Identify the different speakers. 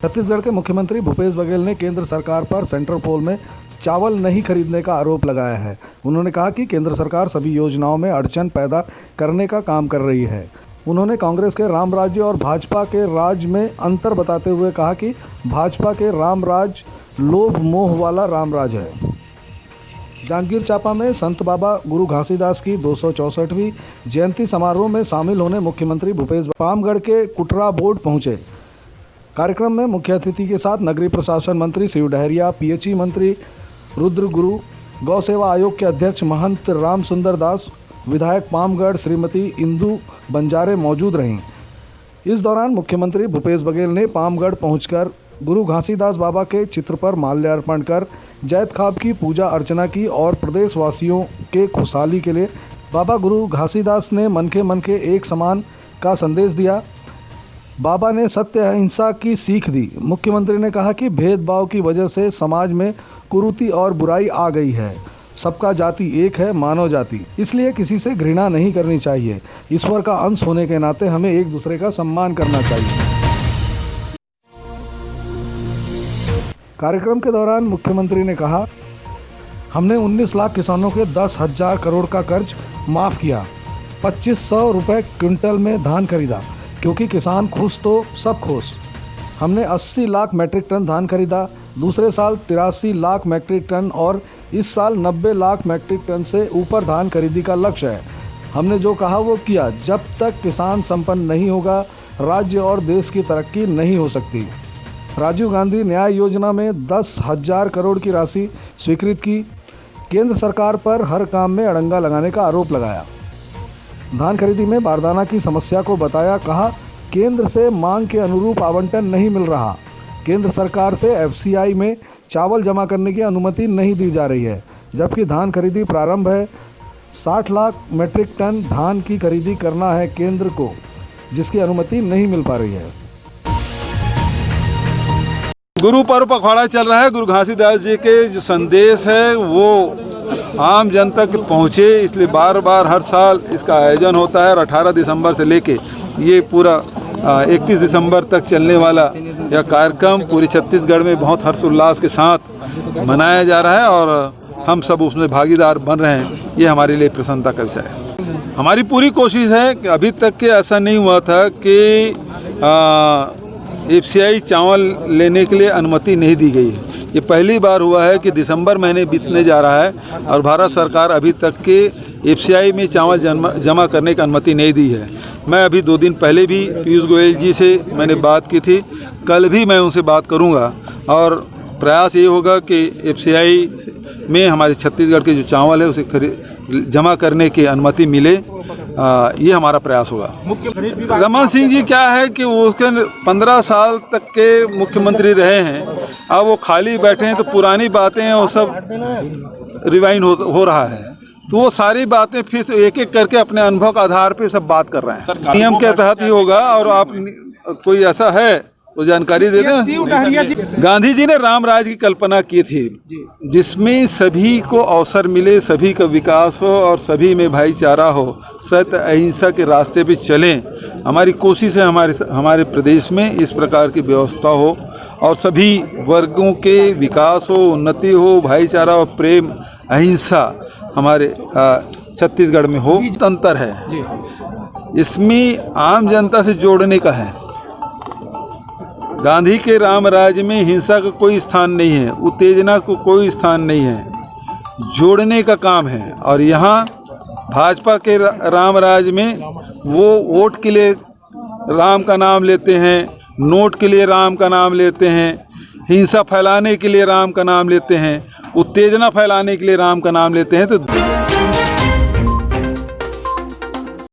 Speaker 1: छत्तीसगढ़ के मुख्यमंत्री भूपेश बघेल ने केंद्र सरकार पर सेंट्रल पोल में चावल नहीं खरीदने का आरोप लगाया है। उन्होंने कहा कि केंद्र सरकार सभी योजनाओं में अड़चन पैदा करने का काम कर रही है। उन्होंने कांग्रेस के राम राज्य और भाजपा के राज में अंतर बताते हुए कहा कि भाजपा के राम राज लोभ मोह वाला राम राज है। जांजगीर चांपा में संत बाबा गुरु घासीदास की 264वीं जयंती समारोह में शामिल होने मुख्यमंत्री भूपेश पामगढ़ के कुटरा बोर्ड पहुंचे। कार्यक्रम में मुख्य अतिथि के साथ नगरीय प्रशासन मंत्री शिव डहरिया, पीएचई मंत्री रुद्र गुरु, गौ सेवा आयोग के अध्यक्ष महंत राम सुंदर दास, विधायक पामगढ़ श्रीमती इंदु बंजारे मौजूद रहीं। इस दौरान मुख्यमंत्री भूपेश बघेल ने पामगढ़ पहुंचकर गुरु घासीदास बाबा के चित्र पर माल्यार्पण कर जैत खाब की पूजा अर्चना की और प्रदेशवासियों के खुशहाली के लिए बाबा गुरु घासीदास ने मन के एक समान का संदेश दिया। बाबा ने सत्य अहिंसा की सीख दी। मुख्यमंत्री ने कहा कि भेदभाव की वजह से समाज में कुरीति और बुराई आ गई है। सबका जाति एक है, मानव जाति, इसलिए किसी से घृणा नहीं करनी चाहिए। ईश्वर का अंश होने के नाते हमें एक दूसरे का सम्मान करना चाहिए। कार्यक्रम के दौरान मुख्यमंत्री ने कहा, हमने 19 लाख किसानों के 10,000 करोड़ का कर्ज माफ किया, 2500 रुपये क्विंटल में धान खरीदा, क्योंकि किसान खुश तो सब खुश। हमने 80 लाख मैट्रिक टन धान खरीदा, दूसरे साल 83 लाख मैट्रिक टन और इस साल 90 लाख मैट्रिक टन से ऊपर धान खरीदी का लक्ष्य है। हमने जो कहा वो किया। जब तक किसान संपन्न नहीं होगा, राज्य और देश की तरक्की नहीं हो सकती। राजीव गांधी न्याय योजना में 10,000 करोड़ की राशि स्वीकृत की। केंद्र सरकार पर हर काम में अड़ंगा लगाने का आरोप लगाया। धान खरीदी में बारदाना की समस्या को बताया, कहा केंद्र से मांग के अनुरूप आवंटन नहीं मिल रहा। केंद्र सरकार से एफसीआई में चावल जमा करने की अनुमति नहीं दी जा रही है, जबकि धान खरीदी प्रारंभ है। 60 लाख मैट्रिक टन धान की खरीदी करना है केंद्र को, जिसकी अनुमति नहीं मिल पा रही है।
Speaker 2: गुरु पर्व पखवाड़ा चल रहा है। गुरु घासीदास जी के जो संदेश है वो आम जनता तक पहुँचे, इसलिए बार बार हर साल इसका आयोजन होता है और 18 दिसंबर से लेके ये पूरा 31 दिसंबर तक चलने वाला यह कार्यक्रम पूरी छत्तीसगढ़ में बहुत हर्षोल्लास के साथ मनाया जा रहा है और हम सब उसमें भागीदार बन रहे हैं। ये हमारे लिए प्रसन्नता का विषय है। हमारी पूरी कोशिश है कि अभी तक के ऐसा नहीं हुआ था कि एफसीआई चावल लेने के लिए अनुमति नहीं दी गई है। ये पहली बार हुआ है कि दिसंबर महीने बीतने जा रहा है और भारत सरकार अभी तक के एफसीआई में चावल जमा करने की अनुमति नहीं दी है। मैं अभी 2 दिन पहले भी पीयूष गोयल जी से मैंने बात की थी, कल भी मैं उनसे बात करूंगा और प्रयास ये होगा कि एफसीआई में हमारे छत्तीसगढ़ के जो चावल है उसे जमा करने की अनुमति मिले। ये हमारा प्रयास होगा। रमन सिंह जी क्या है कि वो उसके 15 साल तक के मुख्यमंत्री रहे हैं, अब वो खाली बैठे हैं तो पुरानी बातें हैं वो सब रिवाइंड हो रहा है, तो वो सारी बातें फिर एक एक करके अपने अनुभव के आधार पर सब बात कर रहे हैं। नियम के तहत ही होगा और आप कोई ऐसा है तो जानकारी दे दें। गांधी जी ने राम राज की कल्पना की थी, जिसमें सभी को अवसर मिले, सभी का विकास हो और सभी में भाईचारा हो, सत्य अहिंसा के रास्ते पे चलें। हमारी कोशिश है हमारे प्रदेश में इस प्रकार की व्यवस्था हो और सभी वर्गों के विकास हो, उन्नति हो, भाईचारा और प्रेम अहिंसा हमारे छत्तीसगढ़ में हो। अंतर है इसमें आम जनता से जोड़ने का है। गांधी के राम राज में हिंसा का कोई स्थान नहीं है, उत्तेजना को कोई स्थान नहीं है, जोड़ने का काम है। और यहाँ भाजपा के राम राज में वो वोट के लिए राम का नाम लेते हैं, नोट के लिए राम का नाम लेते हैं, हिंसा फैलाने के लिए राम का नाम लेते हैं, उत्तेजना फैलाने के लिए राम का नाम लेते हैं। तो